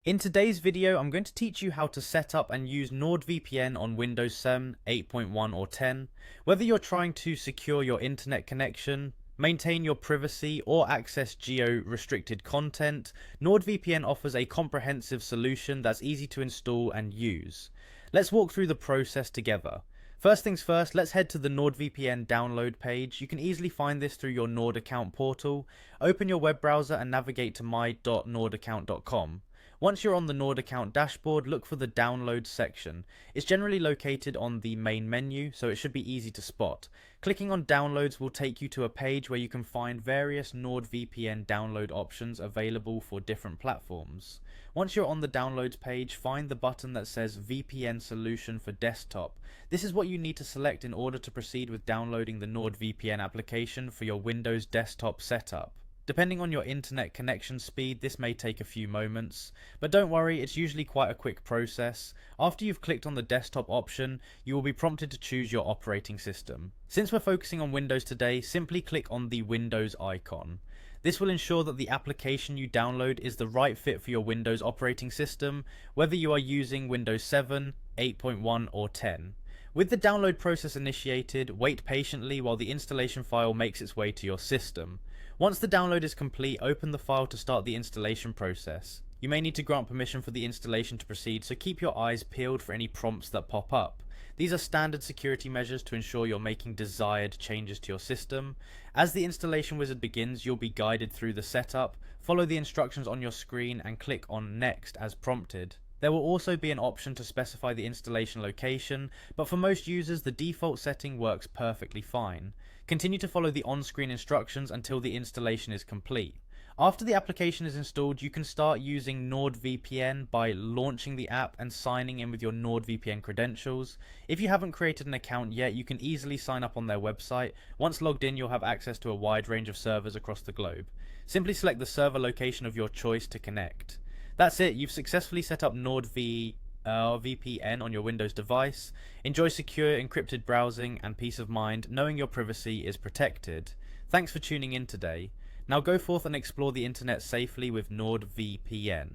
In today's video, I'm going to teach you how to set up and use Nordvpn on Windows 7, 8.1 or 10. Whether you're trying to secure your internet connection, maintain your privacy, or access geo-restricted content, Nordvpn offers a comprehensive solution that's easy to install and use. Let's walk through the process together. First things first, let's head to the Nordvpn download page. You can easily find this through your Nord account portal. Open your web browser and navigate to my.nordaccount.com. Once you're on the Nord account dashboard, look for the download section. It's generally located on the main menu, so it should be easy to spot. Clicking on downloads will take you to a page where you can find various Nordvpn download options available for different platforms. Once you're on the downloads page, find the button that says VPN solution for desktop. This is what you need to select in order to proceed with downloading the Nordvpn application for your Windows desktop setup. Depending on your internet connection speed, this may take a few moments, but don't worry, it's usually quite a quick process. After you've clicked on the desktop option, you will be prompted to choose your operating system. Since we're focusing on Windows today, simply click on the Windows icon. This will ensure that the application you download is the right fit for your Windows operating system, whether you are using Windows 7, 8.1 or 10. With the download process initiated, wait patiently while the installation file makes its way to your system. Once the download is complete, open the file to start the installation process. You may need to grant permission for the installation to proceed, so keep your eyes peeled for any prompts that pop up. These are standard security measures to ensure you're making desired changes to your system. As the installation wizard begins, you'll be guided through the setup. Follow the instructions on your screen and click on Next as prompted. There will also be an option to specify the installation location, but for most users the default setting works perfectly fine. Continue to follow the on-screen instructions until the installation is complete. After the application is installed, you can start using NordVPN by launching the app and signing in with your NordVPN credentials. If you haven't created an account yet, you can easily sign up on their website. Once logged in, you'll have access to a wide range of servers across the globe. Simply select the server location of your choice to connect. That's it, you've successfully set up VPN on your Windows device. Enjoy secure encrypted browsing and peace of mind knowing your privacy is protected. Thanks for tuning in today. Now go forth and explore the internet safely with NordVPN.